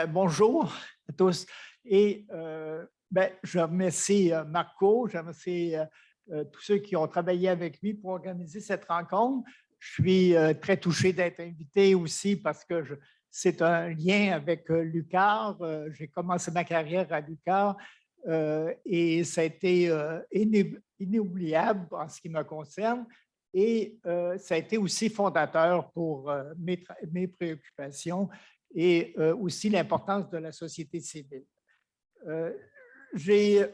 Bonjour à tous. Et je remercie Marco, je remercie tous ceux qui ont travaillé avec lui pour organiser cette rencontre. Je suis très touché d'être invité aussi parce que c'est un lien avec l'UQAR. J'ai commencé ma carrière à l'UQAR et ça a été inoubliable en ce qui me concerne. Et ça a été aussi fondateur pour mes préoccupations et aussi l'importance de la société civile. Euh, j'ai,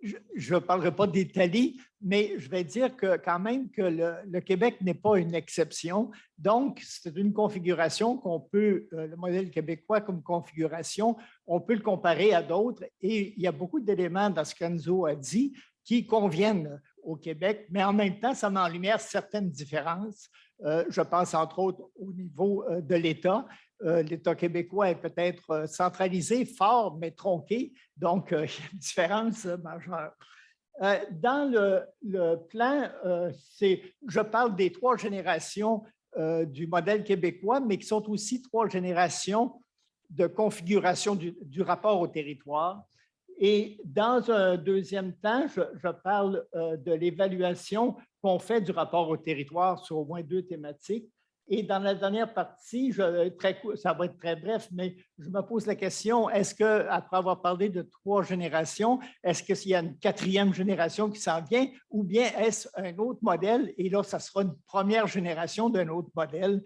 je ne parlerai pas d'Italie, mais je vais dire que quand même que le Québec n'est pas une exception. Donc, c'est une configuration qu'on peut, le modèle québécois comme configuration, on peut le comparer à d'autres et il y a beaucoup d'éléments dans ce qu'Enzo a dit qui conviennent au Québec, mais en même temps, ça met en lumière certaines différences. Je pense entre autres au niveau de l'État. L'État québécois est peut-être centralisé, fort, mais tronqué. Donc, il y a une différence majeure. Dans le plan, je parle des trois générations du modèle québécois, mais qui sont aussi trois générations de configuration du rapport au territoire. Et dans un deuxième temps, je parle de l'évaluation qu'on fait du rapport au territoire sur au moins deux thématiques. Et dans la dernière partie, ça va être très bref, mais je me pose la question, est-ce qu'après avoir parlé de trois générations, est-ce qu'il y a une quatrième génération qui s'en vient ou bien est-ce un autre modèle? Et là, ça sera une première génération d'un autre modèle.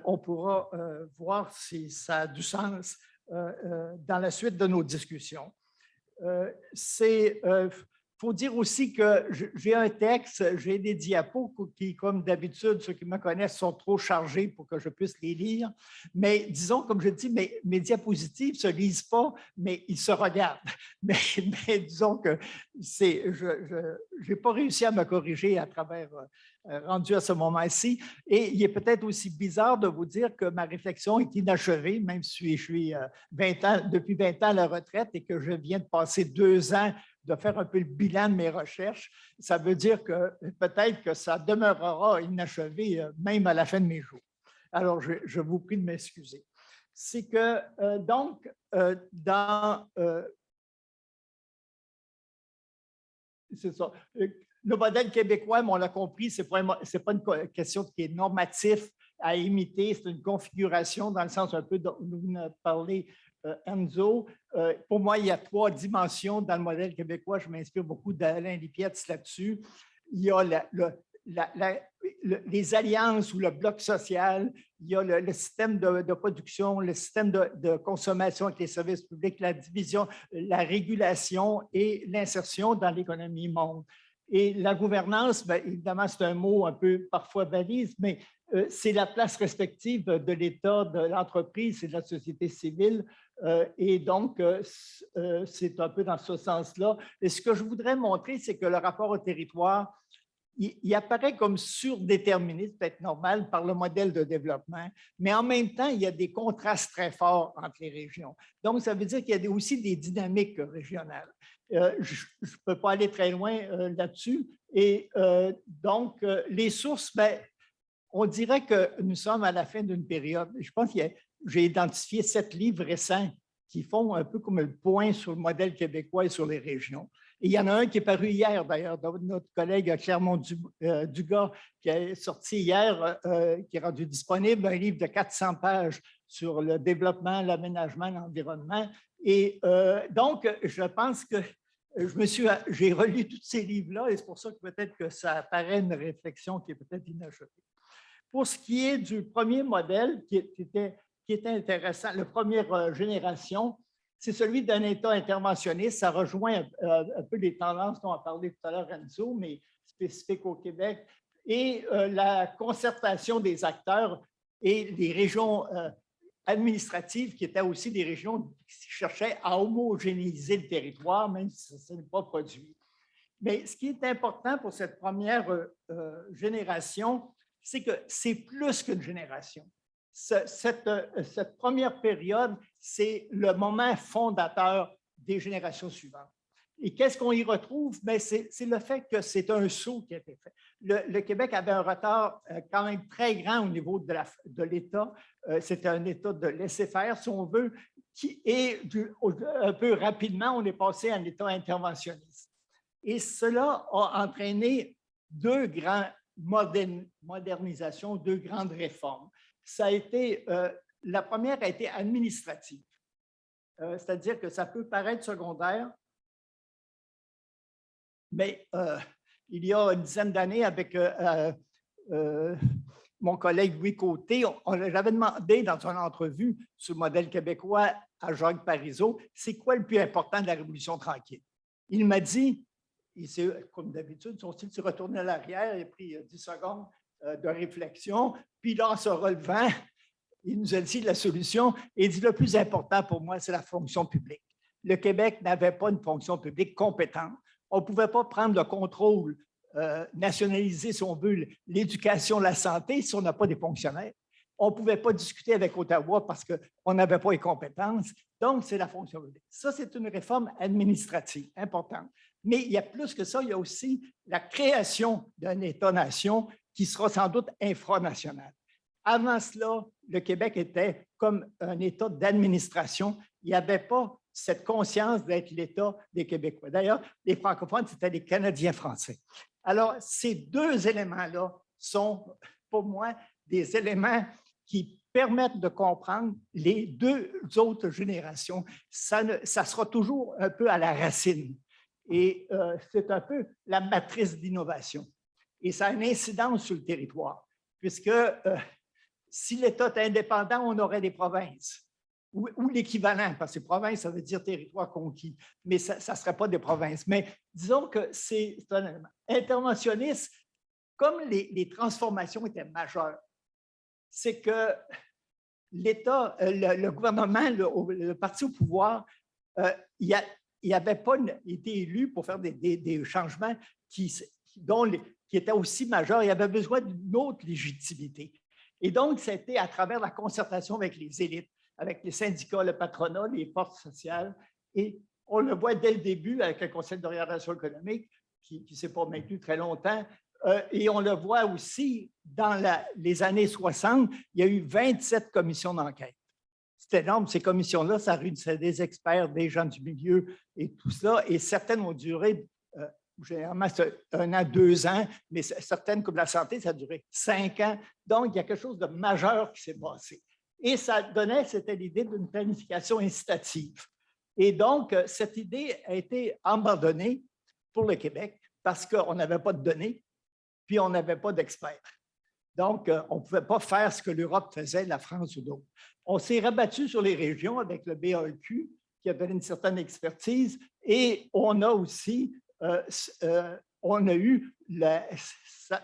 On pourra voir si ça a du sens dans la suite de nos discussions. Il faut dire aussi que j'ai un texte, j'ai des diapos qui, comme d'habitude, ceux qui me connaissent sont trop chargés pour que je puisse les lire. Mais disons, comme je dis, mes diapositives ne se lisent pas, mais ils se regardent. Mais disons que je n'ai pas réussi à me corriger à travers rendu à ce moment-ci. Et il est peut-être aussi bizarre de vous dire que ma réflexion est inachevée, même si je suis depuis 20 ans à la retraite et que je viens de passer 2 ans de faire un peu le bilan de mes recherches. Ça veut dire que peut-être que ça demeurera inachevé même à la fin de mes jours. Alors, je vous prie de m'excuser. C'est que, c'est ça. Le modèle québécois, on l'a compris, ce n'est pas une question qui est normatif à imiter, c'est une configuration dans le sens un peu dont vous parlez, Enzo. Pour moi, il y a 3 dimensions dans le modèle québécois. Je m'inspire beaucoup d'Alain Lipietz là-dessus. Il y a les alliances ou le bloc social, il y a le système de production, le système de consommation avec les services publics, la division, la régulation et l'insertion dans l'économie monde. Et la gouvernance, bien, évidemment, c'est un mot un peu parfois balise, mais c'est la place respective de l'État, de l'entreprise et de la société civile. Et donc, c'est un peu dans ce sens-là. Et ce que je voudrais montrer, c'est que le rapport au territoire, il apparaît comme surdéterminé, c'est peut-être normal, par le modèle de développement, mais en même temps, il y a des contrastes très forts entre les régions. Donc, ça veut dire qu'il y a aussi des dynamiques régionales. Je ne peux pas aller très loin là-dessus. Et donc, les sources, bien, on dirait que nous sommes à la fin d'une période. Je pense que j'ai identifié 7 livres récents qui font un peu comme le point sur le modèle québécois et sur les régions. Et il y en a un qui est paru hier, d'ailleurs, de notre collègue Clermont-Dugas, qui est sorti hier, qui est rendu disponible, un livre de 400 pages sur le développement, l'aménagement, l'environnement. Et donc, je pense que j'ai relu tous ces livres-là et c'est pour ça que peut-être que ça apparaît une réflexion qui est peut-être inachevée. Pour ce qui est du premier modèle qui était intéressant, la première génération, c'est celui d'un État interventionniste. Ça rejoint un peu les tendances dont on a parlé tout à l'heure, Enzo, mais spécifiques au Québec. Et la concertation des acteurs et les régions administratives qui étaient aussi des régions qui cherchaient à homogénéiser le territoire, même si ça n'est pas produit. Mais ce qui est important pour cette première génération, c'est que c'est plus qu'une génération. Cette première période, c'est le moment fondateur des générations suivantes. Et qu'est-ce qu'on y retrouve? Bien, c'est le fait que c'est un saut qui a été fait. Le Québec avait un retard quand même très grand au niveau de l'État. C'était un État de laisser-faire, si on veut, et un peu rapidement, on est passé à un État interventionniste. Et cela a entraîné deux grandes modernisations, deux grandes réformes. La première a été administrative, c'est-à-dire que ça peut paraître secondaire, mais il y a une dizaine d'années, avec mon collègue Louis Côté, j'avais demandé dans une entrevue sur le modèle québécois à Jacques Parizeau, c'est quoi le plus important de la Révolution tranquille? Il m'a dit, comme d'habitude, son style s'est retourné à l'arrière, il a pris 10 secondes de réflexion, puis là, en se relevant, il nous a dit la solution, et il dit, le plus important pour moi, c'est la fonction publique. Le Québec n'avait pas une fonction publique compétente. On ne pouvait pas prendre le contrôle, nationaliser, si on veut, l'éducation, la santé, si on n'a pas des fonctionnaires. On ne pouvait pas discuter avec Ottawa parce qu'on n'avait pas les compétences. Donc, c'est la fonction publique. Ça, c'est une réforme administrative importante. Mais il y a plus que ça, il y a aussi la création d'un État-nation qui sera sans doute infranational. Avant cela, le Québec était comme un État d'administration. Il n'y avait pas cette conscience d'être l'État des Québécois. D'ailleurs, les francophones, c'était les Canadiens français. Alors, ces deux éléments-là sont, pour moi, des éléments qui permettent de comprendre les deux autres générations. Ça sera toujours un peu à la racine. Et c'est un peu la matrice d'innovation. Et ça a une incidence sur le territoire, puisque si l'État est indépendant, on aurait des provinces. Ou l'équivalent, parce que province, ça veut dire territoire conquis, mais ça ne serait pas des provinces. Mais disons que c'est un élément interventionniste, comme les transformations étaient majeures, c'est que l'État, le gouvernement, le parti au pouvoir, il n'avait pas été élu pour faire des changements qui étaient aussi majeurs. Il avait besoin d'une autre légitimité. Et donc, c'était à travers la concertation avec les élites, avec les syndicats, le patronat, les forces sociales. Et on le voit dès le début avec le Conseil d'orientation économique, qui ne s'est pas maintenu très longtemps. Et on le voit aussi dans les années 60, il y a eu 27 commissions d'enquête. C'est énorme, ces commissions-là, ça réunissait des experts, des gens du milieu et tout ça. Et certaines ont duré, généralement, 1 an, 2 ans, mais certaines, comme la santé, ça a duré 5 ans. Donc, il y a quelque chose de majeur qui s'est passé. Et ça donnait, c'était l'idée d'une planification incitative. Et donc, cette idée a été abandonnée pour le Québec parce qu'on n'avait pas de données, puis on n'avait pas d'experts. Donc, on ne pouvait pas faire ce que l'Europe faisait, la France ou d'autres. On s'est rabattu sur les régions avec le BAQ, qui a donné une certaine expertise, et on a aussi, on a eu,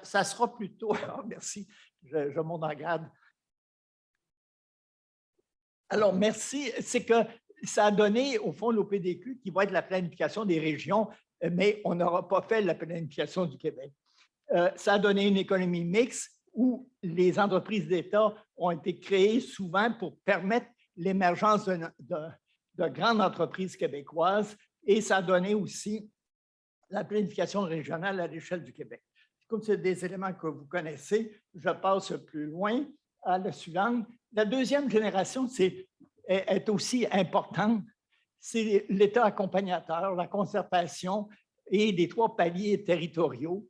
ça sera plutôt, oh, merci, je monte en garde. Alors, merci. C'est que ça a donné, au fond, l'OPDQ qui va être la planification des régions, mais on n'aura pas fait la planification du Québec. Ça a donné une économie mixte où les entreprises d'État ont été créées souvent pour permettre l'émergence de grandes entreprises québécoises, et ça a donné aussi la planification régionale à l'échelle du Québec. Comme c'est des éléments que vous connaissez, je passe plus loin à la suivante. La deuxième génération est aussi importante. C'est l'État accompagnateur, la concertation et les 3 paliers territoriaux.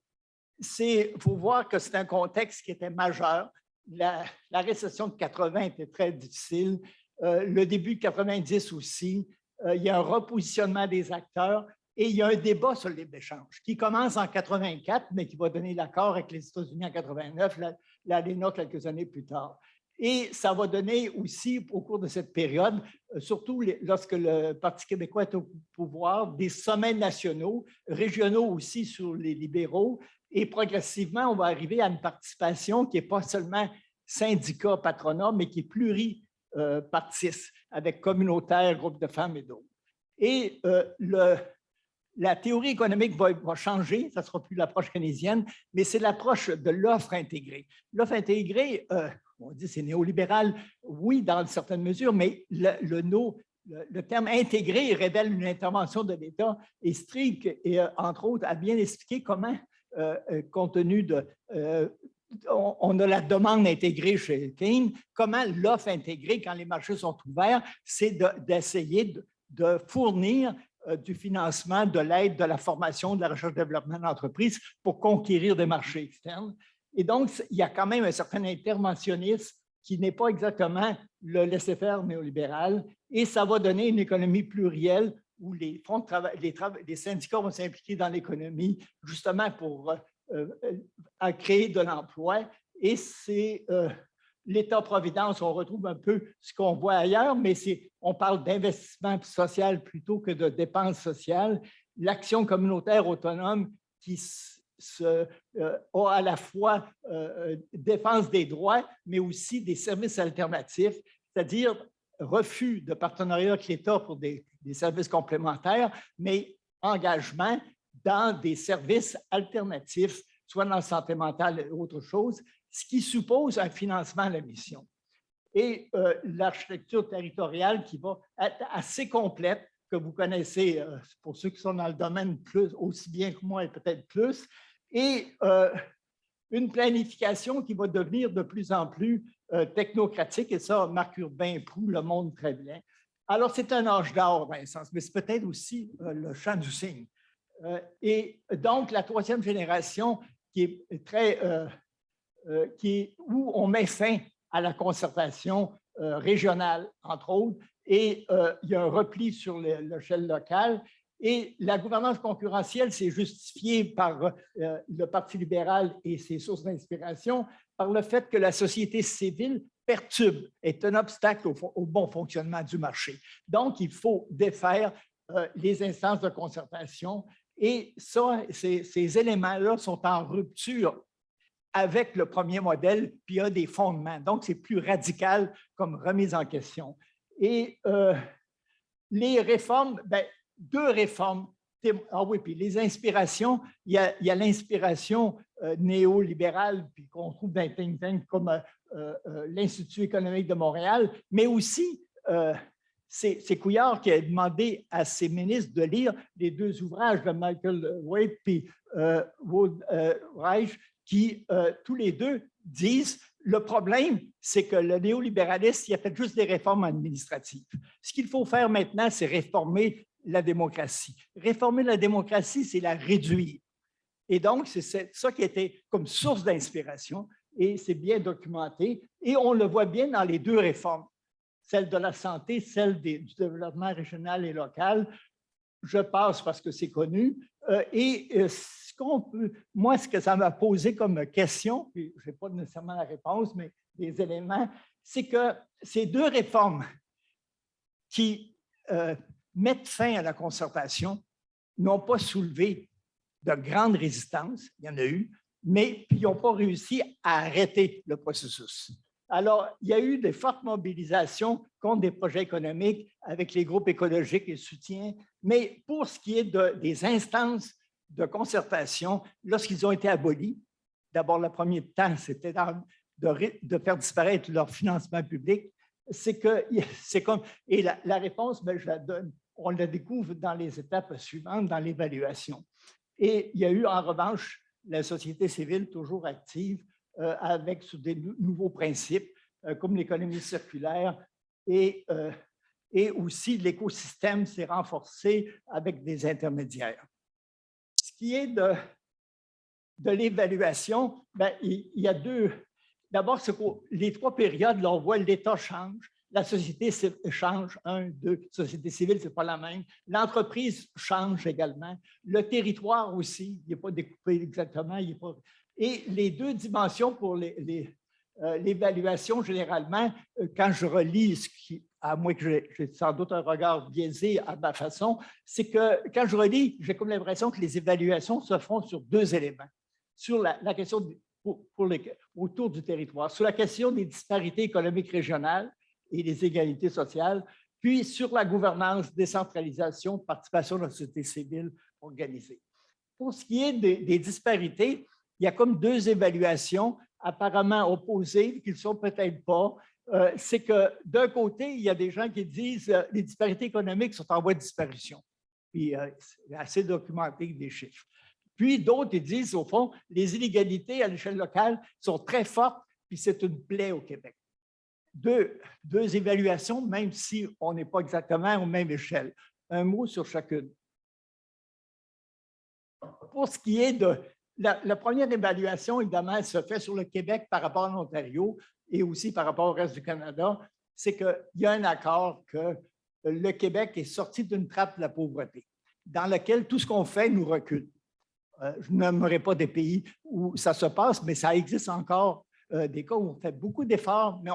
Il faut voir que c'est un contexte qui était majeur. La récession de 80 était très difficile. Le début de 90 aussi. Il y a un repositionnement des acteurs et il y a un débat sur le libre-échange qui commence en 84, mais qui va donner l'accord avec les États-Unis en 89, l'ALENA quelques années plus tard. Et ça va donner aussi, au cours de cette période, surtout lorsque le Parti québécois est au pouvoir, des sommets nationaux, régionaux aussi sur les libéraux. Et progressivement, on va arriver à une participation qui n'est pas seulement syndicat, patronat, mais qui est pluripartiste, avec communautaire, groupe de femmes et d'autres. Et la théorie économique va changer, ça ne sera plus l'approche keynésienne, mais c'est l'approche de l'offre intégrée. L'offre intégrée, on dit c'est néolibéral, oui, dans une certaine mesure, mais le terme intégré révèle une intervention de l'État et Strick, entre autres, a bien expliqué comment, compte tenu de on a la demande intégrée chez Keynes, comment l'offre intégrée, quand les marchés sont ouverts, c'est d'essayer de fournir du financement, de l'aide, de la formation, de la recherche-développement d'entreprises pour conquérir des marchés externes. Et donc, il y a quand même un certain interventionnisme qui n'est pas exactement le laisser-faire néolibéral, et ça va donner une économie plurielle où les fonds de travail, les syndicats vont s'impliquer dans l'économie justement pour créer de l'emploi. Et c'est l'État-providence, on retrouve un peu ce qu'on voit ailleurs, mais on parle d'investissement social plutôt que de dépenses sociales. L'action communautaire autonome qui a à la fois défense des droits, mais aussi des services alternatifs, c'est-à-dire refus de partenariat avec l'État pour des services complémentaires, mais engagement dans des services alternatifs, soit dans la santé mentale ou autre chose, ce qui suppose un financement à la mission. Et l'architecture territoriale qui va être assez complète, que vous connaissez, pour ceux qui sont dans le domaine aussi bien que moi et peut-être plus, et une planification qui va devenir de plus en plus technocratique, et ça, Marc Urbain Proulx le montre très bien. Alors, c'est un âge d'or, dans un sens, mais c'est peut-être aussi le champ du cygne. Et donc, la troisième génération qui est très, où on met fin à la concertation régionale, entre autres, et il y a un repli sur l'échelle locale. Et la gouvernance concurrentielle s'est justifiée par le Parti libéral et ses sources d'inspiration par le fait que la société civile perturbe, est un obstacle au bon fonctionnement du marché. Donc, il faut défaire les instances de concertation. Et ça, ces éléments-là sont en rupture avec le premier modèle, puis il y a des fondements. Donc, c'est plus radical comme remise en question. Et les réformes, bien, deux réformes. Ah oui, puis les inspirations, il y a l'inspiration néolibérale, puis qu'on trouve dans les think tanks comme l'Institut économique de Montréal, mais aussi c'est Couillard qui a demandé à ses ministres de lire les deux ouvrages de Michael Wade et Wood Reich, qui tous les deux disent le problème, c'est que le néolibéralisme, il a fait juste des réformes administratives. Ce qu'il faut faire maintenant, c'est réformer la démocratie. Réformer la démocratie, c'est la réduire. Et donc, c'est ça qui était comme source d'inspiration, et c'est bien documenté, et on le voit bien dans les deux réformes, celle de la santé, celle du développement régional et local. Je passe parce que c'est connu. Moi, ce que ça m'a posé comme question, puis je n'ai pas nécessairement la réponse, mais des éléments, c'est que ces deux réformes qui mettent fin à la concertation n'ont pas soulevé de grandes résistances, il y en a eu, mais ils n'ont pas réussi à arrêter le processus. Alors, il y a eu des fortes mobilisations contre des projets économiques avec les groupes écologiques et le soutien, mais pour ce qui est des instances de concertation, lorsqu'ils ont été abolis, d'abord, le premier temps, c'était de faire disparaître leur financement public, c'est comme, et la réponse, ben, je la donne, on la découvre dans les étapes suivantes, dans l'évaluation. Et il y a eu, en revanche, la société civile toujours active, avec sur des nouveaux principes, comme l'économie circulaire, et aussi l'écosystème s'est renforcé avec des intermédiaires. Ce qui est de l'évaluation, ben, il y a deux. D'abord, les trois périodes, là, on voit l'État change, la société change, société civile, ce n'est pas la même. L'entreprise change également. Le territoire aussi, il n'est pas découpé exactement. Et les deux dimensions pour l'évaluation, généralement, quand je relis, à moins que j'ai sans doute un regard biaisé à ma façon, c'est que quand je relis, j'ai comme l'impression que les évaluations se font sur deux éléments. Sur la question autour du territoire, sur la question des disparités économiques régionales et des égalités sociales, puis sur la gouvernance, décentralisation, participation de la société civile organisée. Pour ce qui est des disparités, il y a comme deux évaluations apparemment opposées, qui ne sont peut-être pas. c'est que d'un côté, il y a des gens qui disent que les disparités économiques sont en voie de disparition. Puis c'est assez documenté des chiffres. Puis d'autres, ils disent, au fond, les inégalités à l'échelle locale sont très fortes, puis c'est une plaie au Québec. Deux évaluations, même si on n'est pas exactement aux mêmes échelles. Un mot sur chacune. Pour ce qui est de la première évaluation, évidemment, elle se fait sur le Québec par rapport à l'Ontario et aussi par rapport au reste du Canada, c'est qu'il y a un accord que le Québec est sorti d'une trappe de la pauvreté, dans laquelle tout ce qu'on fait nous recule. Je n'aimerais pas des pays où ça se passe, mais ça existe encore des cas où on fait beaucoup d'efforts, mais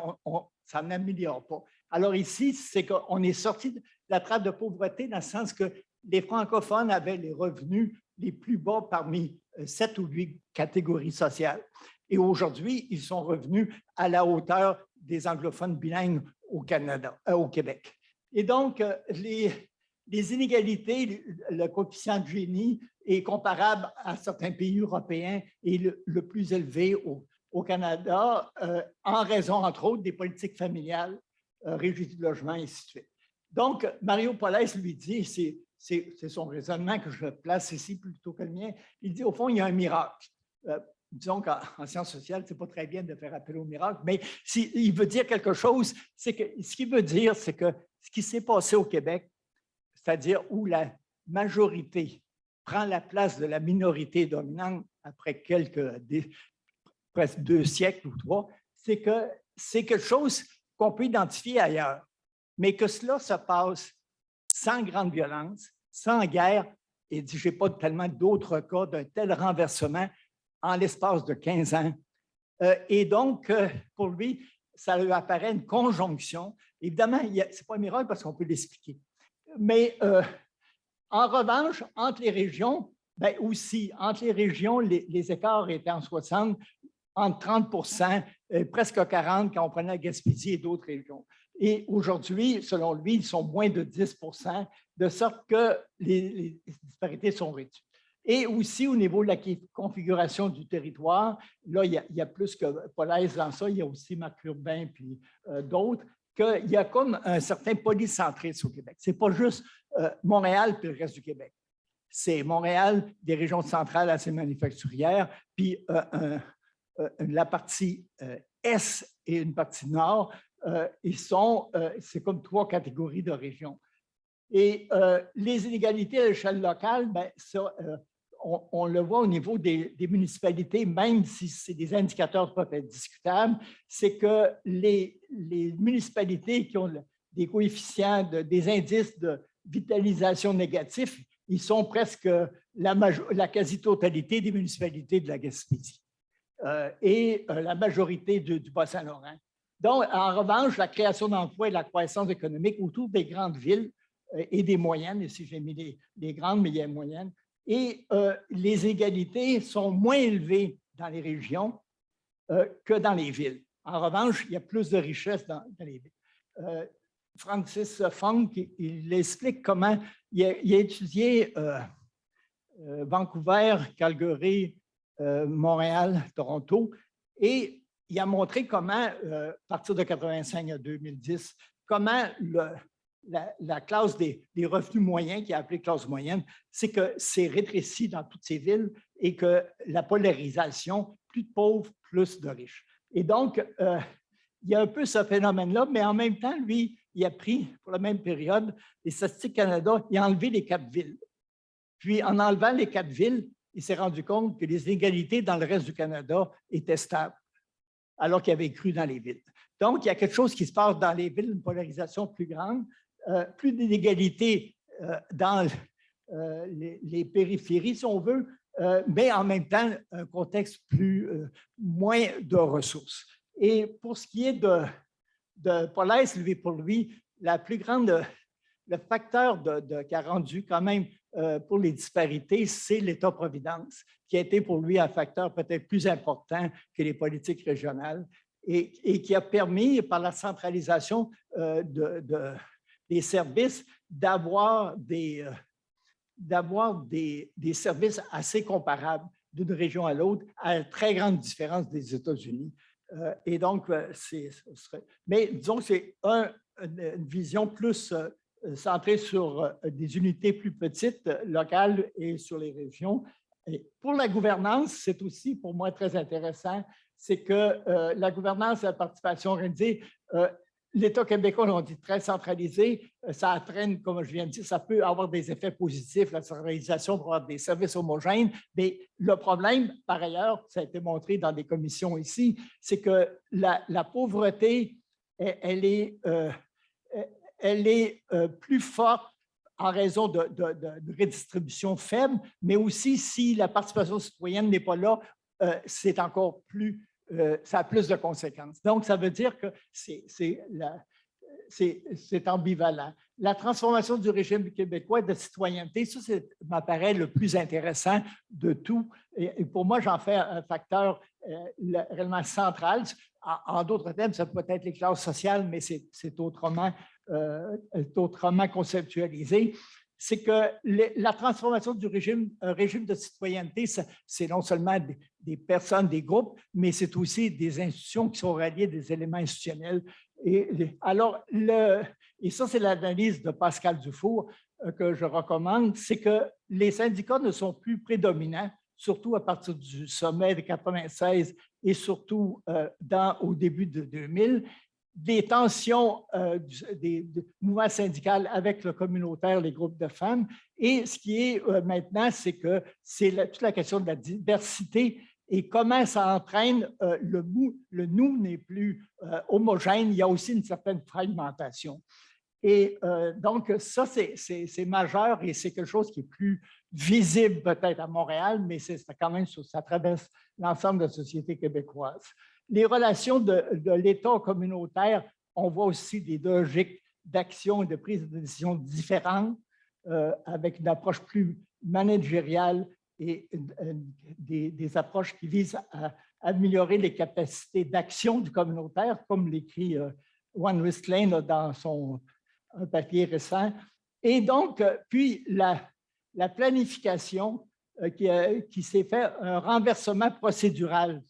ça n'améliore pas. Alors ici, c'est qu'on est sorti de la trappe de pauvreté dans le sens que les francophones avaient les revenus les plus bas parmi 7 ou 8 catégories sociales. Et aujourd'hui, ils sont revenus à la hauteur des anglophones bilingues au Canada, au Québec. Et donc, les inégalités, le coefficient de Gini est comparable à certains pays européens et le plus élevé au Canada, en raison, entre autres, des politiques familiales, régies du logement, et ainsi de suite. Donc, Mario Pollaes lui dit, c'est son raisonnement que je place ici plutôt que le mien, il dit, au fond, il y a un miracle. Disons qu'en sciences sociales, ce n'est pas très bien de faire appel au miracle, mais s'il veut dire quelque chose, c'est que ce qu'il veut dire, c'est que ce qui s'est passé au Québec, c'est-à-dire où la majorité prend la place de la minorité dominante après presque 2 siècles ou 3, c'est que c'est quelque chose qu'on peut identifier ailleurs, mais que cela se passe sans grande violence, sans guerre, et je n'ai pas tellement d'autres cas d'un tel renversement en l'espace de 15 ans. Et donc, pour lui, ça lui apparaît une conjonction. Évidemment, ce n'est pas un miracle parce qu'on peut l'expliquer. Mais en revanche, entre les régions, bien aussi, entre les régions, les écarts étaient en 60, entre 30 presque 40 quand on prenait la Gaspésie et d'autres régions. Et aujourd'hui, selon lui, ils sont moins de 10 de sorte que les disparités sont réduites. Et aussi, au niveau de la configuration du territoire, là, il y a plus que Pollaes dans ça, il y a aussi Marc Urbain puis d'autres, qu'il y a comme un certain polycentrisme au Québec. Ce n'est pas juste Montréal puis le reste du Québec. C'est Montréal, des régions centrales assez manufacturières, puis la partie Est et une partie Nord, c'est comme 3 catégories de régions. Et les inégalités à l'échelle locale, bien, ça, on le voit au niveau des municipalités, même si c'est des indicateurs qui peuvent être discutables, c'est que les municipalités qui ont des coefficients, des indices de vitalisation négatifs, ils sont presque la quasi-totalité des municipalités de la Gaspésie et la majorité du Bas-Saint-Laurent. Donc, en revanche, la création d'emplois et la croissance économique autour des grandes villes et des moyennes, ici j'ai mis les grandes, mais il y a les moyennes, et les égalités sont moins élevées dans les régions que dans les villes. En revanche, il y a plus de richesse dans les villes. Francis Funk, il explique comment il a étudié Vancouver, Calgary, Montréal, Toronto, et il a montré comment, à partir de 1985 à 2010, comment la classe des revenus moyens, qui est appelée classe moyenne, c'est que c'est rétréci dans toutes ces villes et que la polarisation, plus de pauvres, plus de riches. Et donc, il y a un peu ce phénomène-là, mais en même temps, lui, il a pris, pour la même période, les Statistiques Canada, il a enlevé les 4 villes. Puis, en enlevant les 4 villes, il s'est rendu compte que les inégalités dans le reste du Canada étaient stables, alors qu'il avait cru dans les villes. Donc, il y a quelque chose qui se passe dans les villes, une polarisation plus grande, plus d'inégalités dans les périphéries, si on veut, mais en même temps, un contexte moins de ressources. Et pour ce qui est de Pollaes, pour lui, le facteur qui a rendu quand même pour les disparités, c'est l'État-providence, qui a été pour lui un facteur peut-être plus important que les politiques régionales et qui a permis, par la centralisation des services, d'avoir des services assez comparables d'une région à l'autre, à très grande différence des États-Unis. Et donc, mais disons que c'est une vision plus centrée sur des unités plus petites, locales et sur les régions. Et pour la gouvernance, c'est aussi pour moi très intéressant, c'est que la gouvernance et la participation organisée, l'État québécois, on dit très centralisé, ça entraîne, comme je viens de dire, ça peut avoir des effets positifs, la centralisation pour avoir des services homogènes, mais le problème, par ailleurs, ça a été montré dans des commissions ici, c'est que la pauvreté, elle est plus forte en raison de redistribution faible, mais aussi si la participation citoyenne n'est pas là, c'est encore plus ça a plus de conséquences. Donc, ça veut dire que c'est ambivalent. La transformation du régime québécois de citoyenneté, ça m'apparaît le plus intéressant de tout. Et pour moi, j'en fais un facteur réellement central. En d'autres termes, ça peut être les classes sociales, mais c'est autrement conceptualisé. C'est que la transformation du régime de citoyenneté, c'est non seulement des personnes, des groupes, mais c'est aussi des institutions qui sont reliées des éléments institutionnels. Et ça, c'est l'analyse de Pascal Dufour que je recommande, c'est que les syndicats ne sont plus prédominants, surtout à partir du sommet de 96 et surtout au début de 2000. Des tensions des mouvements syndicaux avec le communautaire, les groupes de femmes. Et ce qui est maintenant, c'est que c'est toute la question de la diversité et comment ça entraîne le nous n'est plus homogène. Il y a aussi une certaine fragmentation. Et donc, ça, c'est majeur et c'est quelque chose qui est plus visible peut-être à Montréal, mais c'est quand même, ça traverse l'ensemble de la société québécoise. Les relations de l'État communautaire, on voit aussi des logiques d'action et de prise de décision différentes, avec une approche plus managériale et des approches qui visent à améliorer les capacités d'action du communautaire, comme l'écrit Juan Luis Klein dans son papier récent. Et donc, puis la planification qui s'est fait un renversement procédural.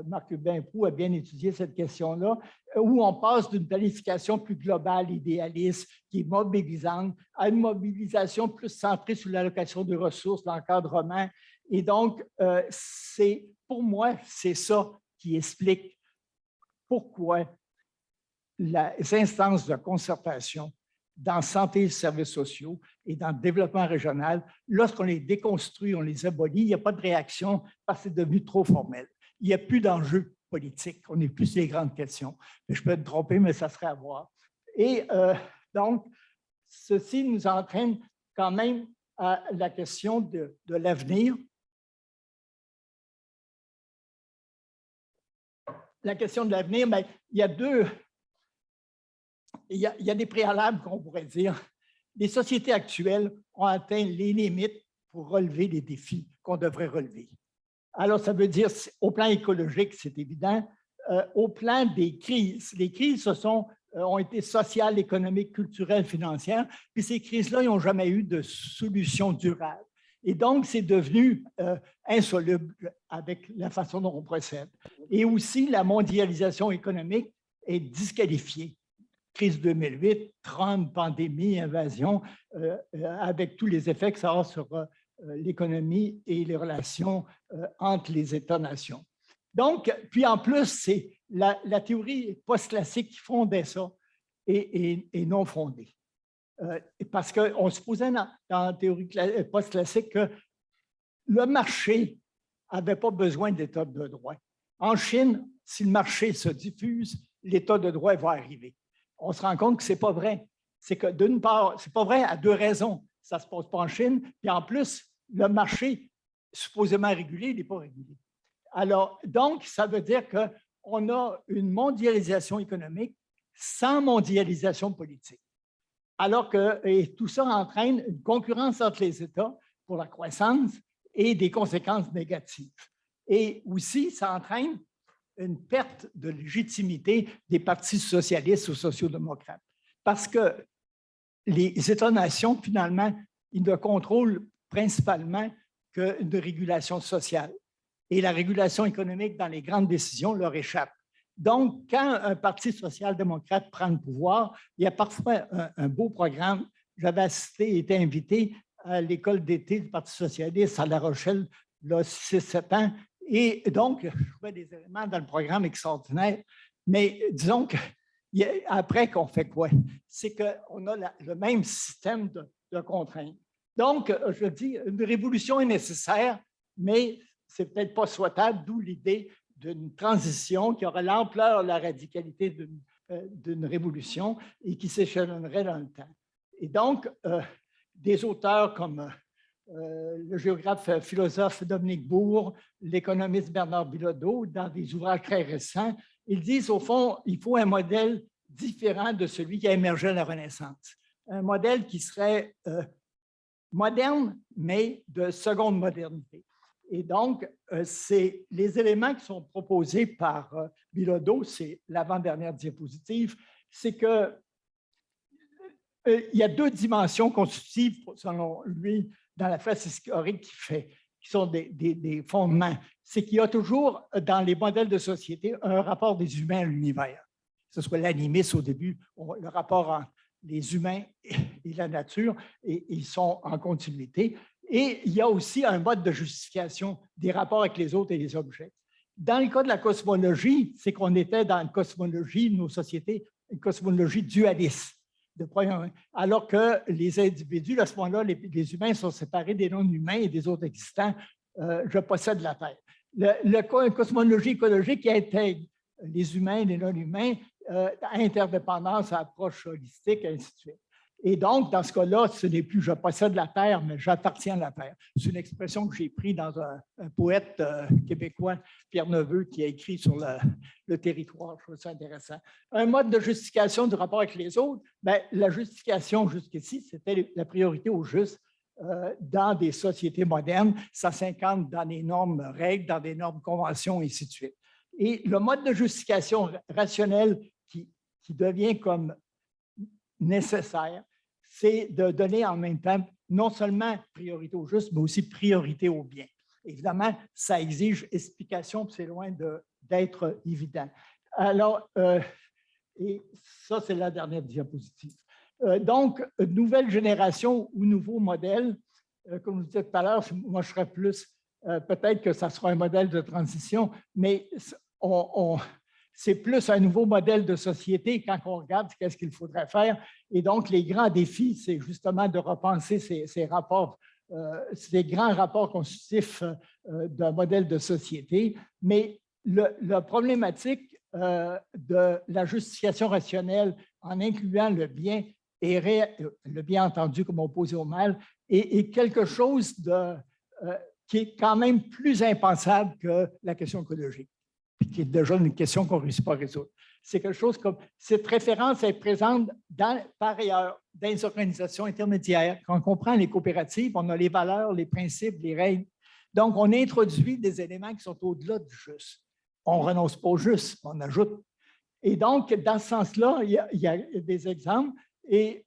Marc Hubin-Proulx a bien étudié cette question-là, où on passe d'une planification plus globale, idéaliste, qui est mobilisante, à une mobilisation plus centrée sur l'allocation de ressources, l'encadrement. Et donc, pour moi, c'est ça qui explique pourquoi les instances de concertation dans santé et services sociaux et dans le développement régional, lorsqu'on les déconstruit, on les abolit, il n'y a pas de réaction parce que c'est devenu trop formel. Il n'y a plus d'enjeux politiques. On n'est plus sur les grandes questions. Je peux être trompé, mais ça serait à voir. Et donc, ceci nous entraîne quand même à la question de l'avenir. La question de l'avenir, bien, il y a des préalables qu'on pourrait dire. Les sociétés actuelles ont atteint les limites pour relever les défis qu'on devrait relever. Alors, ça veut dire, au plan écologique, c'est évident. Au plan des crises, les crises ont été sociales, économiques, culturelles, financières, puis ces crises-là, ils n'ont jamais eu de solution durable. Et donc, c'est devenu insoluble avec la façon dont on procède. Et aussi, la mondialisation économique est disqualifiée. Crise 2008, Trump, pandémie, invasion, avec tous les effets que ça a sur l'économie et les relations entre les États-nations. Donc, puis en plus, c'est la théorie post-classique qui fondait ça et non fondée. Parce qu'on supposait dans la théorie post-classique que le marché n'avait pas besoin d'état de droit. En Chine, si le marché se diffuse, l'état de droit va arriver. On se rend compte que ce n'est pas vrai. C'est que d'une part, ce n'est pas vrai à deux raisons. Ça ne se passe pas en Chine, puis en plus, le marché supposément régulé, il n'est pas régulé. Alors, donc, ça veut dire qu'on a une mondialisation économique sans mondialisation politique. Alors que tout ça entraîne une concurrence entre les États pour la croissance et des conséquences négatives. Et aussi, ça entraîne une perte de légitimité des partis socialistes ou sociaux-démocrates. Parce que les États-nations, finalement, ils ne contrôlent principalement qu'une régulation sociale. Et la régulation économique dans les grandes décisions leur échappe. Donc, quand un parti social-démocrate prend le pouvoir, il y a parfois un beau programme. J'avais assisté, été invité à l'école d'été du Parti socialiste à La Rochelle, là, 6-7 ans. Et donc, je trouvais des éléments dans le programme extraordinaires. Mais disons qu'après qu'on fait quoi? C'est qu'on a le même système de contraintes. Donc, je dis, une révolution est nécessaire, mais ce n'est peut-être pas souhaitable, d'où l'idée d'une transition qui aurait l'ampleur, la radicalité d'une révolution et qui s'échelonnerait dans le temps. Et donc, des auteurs comme le géographe philosophe Dominique Bourg, l'économiste Bernard Bilodeau, dans des ouvrages très récents, ils disent au fond, il faut un modèle différent de celui qui a émergé à la Renaissance. Un modèle qui serait moderne, mais de seconde modernité. Et donc, c'est les éléments qui sont proposés par Bilodeau, c'est l'avant-dernière diapositive, c'est que il y a deux dimensions constitutives, selon lui, dans la phase historique qui sont des fondements. C'est qu'il y a toujours, dans les modèles de société, un rapport des humains à l'univers. Que ce soit l'animisme au début, le rapport entre les humains et la nature, et ils sont en continuité. Et il y a aussi un mode de justification des rapports avec les autres et les objets. Dans le cas de la cosmologie, c'est qu'on était dans une cosmologie de nos sociétés, une cosmologie dualiste. Alors que les individus, à ce moment-là, les humains sont séparés des non-humains et des autres existants. Je possède la Terre. La cosmologie écologique qui intègre les humains et les non-humains, interdépendance, approche holistique, ainsi de suite. Et donc, dans ce cas-là, ce n'est plus « je possède la terre », mais « j'appartiens à la terre ». C'est une expression que j'ai prise dans un poète québécois, Pierre Neveu, qui a écrit sur le territoire. Je trouve ça intéressant. Un mode de justification du rapport avec les autres, bien, la justification jusqu'ici, c'était la priorité au juste dans des sociétés modernes, 150 dans des normes règles, dans des normes conventions, et ainsi de suite. Et le mode de justification rationnel qui devient comme nécessaire, c'est de donner en même temps non seulement priorité au juste, mais aussi priorité au bien. Évidemment, ça exige explication, puis c'est loin d'être évident. Alors, et ça, c'est la dernière diapositive. Donc, nouvelle génération ou nouveau modèle, comme je vous disais tout à l'heure, moi, je serais plus, peut-être que ça sera un modèle de transition, mais c'est plus un nouveau modèle de société quand on regarde qu'est-ce qu'il faudrait faire. Et donc, les grands défis, c'est justement de repenser ces rapports, ces grands rapports constitutifs d'un modèle de société. Mais la problématique de la justification rationnelle en incluant le bien, et le bien entendu comme opposé au mal, est quelque chose qui est quand même plus impensable que la question écologique, qui est déjà une question qu'on ne réussit pas à résoudre. C'est quelque chose comme, cette référence est présente par ailleurs dans les organisations intermédiaires. Quand on comprend les coopératives, on a les valeurs, les principes, les règles. Donc, on introduit des éléments qui sont au-delà du juste. On ne renonce pas au juste, on ajoute. Et donc, dans ce sens-là, il y a des exemples. Et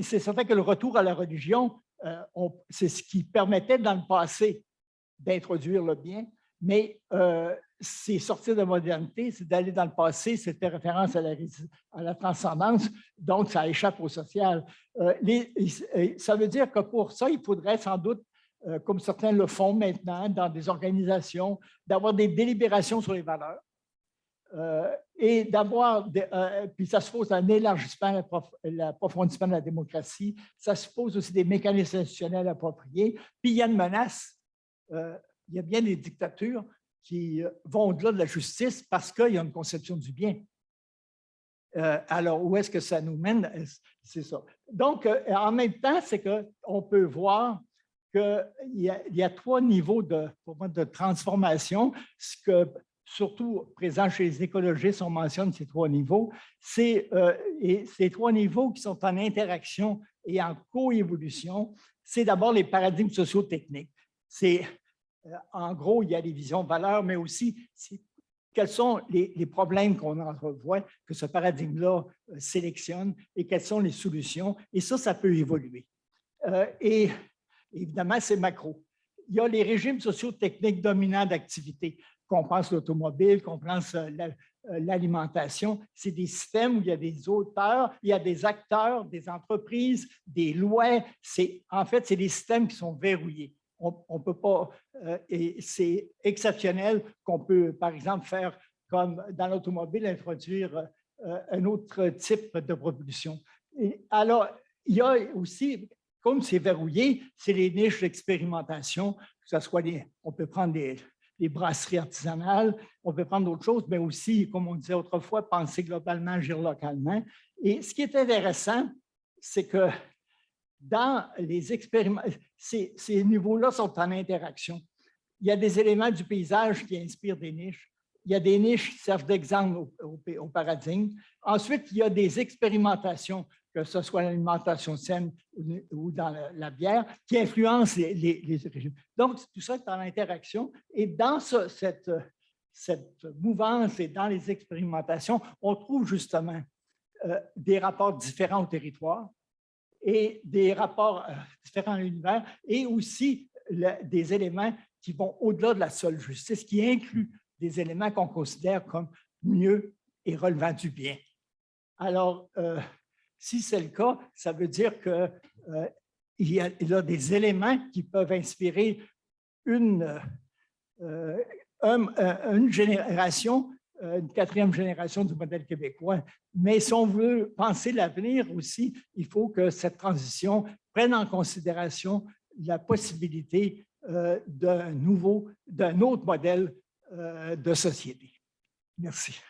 c'est certain que le retour à la religion, c'est ce qui permettait dans le passé d'introduire le bien, mais c'est sortir de la modernité, c'est d'aller dans le passé, c'était référence à la transcendance, donc ça échappe au social. Ça veut dire que pour ça, il faudrait sans doute, comme certains le font maintenant dans des organisations, d'avoir des délibérations sur les valeurs. Et d'avoir, puis ça suppose un élargissement, l'approfondissement de la démocratie, ça suppose aussi des mécanismes institutionnels appropriés, puis il y a une menace, il y a bien des dictatures qui vont au-delà de la justice parce qu'il y a une conception du bien. Alors, où est-ce que ça nous mène? C'est ça. Donc, en même temps, c'est qu'on peut voir qu'il y a trois niveaux pour moi, de transformation, ce que surtout présent chez les écologistes, on mentionne ces trois niveaux. Et ces trois niveaux qui sont en interaction et en coévolution, c'est d'abord les paradigmes socio-techniques. En gros, il y a les visions valeurs, mais aussi quels sont les problèmes qu'on entrevoit, que ce paradigme-là sélectionne et quelles sont les solutions. Et ça peut évoluer. Et évidemment, c'est macro. il y a les régimes socio-techniques dominants d'activité. Qu'on pense l'automobile, qu'on pense l'alimentation. C'est des systèmes où il y a des auteurs, il y a des acteurs, des entreprises, des lois. En fait, c'est des systèmes qui sont verrouillés. On peut pas, et c'est exceptionnel qu'on peut, par exemple, faire comme dans l'automobile, introduire un autre type de propulsion. Et alors, il y a aussi, comme c'est verrouillé, c'est les niches d'expérimentation, que ce soit on peut prendre des brasseries artisanales, on peut prendre d'autres choses, mais aussi, comme on disait autrefois, penser globalement, agir localement. Et ce qui est intéressant, c'est que dans les expériments, ces niveaux-là sont en interaction. Il y a des éléments du paysage qui inspirent des niches. Il y a des niches qui servent d'exemple au paradigme. Ensuite, il y a des expérimentations, que ce soit l'alimentation saine ou dans la bière, qui influencent les régimes. Donc, tout ça est en interaction. Et dans cette mouvance et dans les expérimentations, on trouve justement des rapports différents au territoire et des rapports différents à l'univers et aussi des éléments qui vont au-delà de la seule justice, qui incluent des éléments qu'on considère comme mieux et relevant du bien. Alors, si c'est le cas, ça veut dire qu'il y a des éléments qui peuvent inspirer une génération, une quatrième génération du modèle québécois. Mais si on veut penser l'avenir aussi, il faut que cette transition prenne en considération la possibilité d'un autre modèle de société. Merci.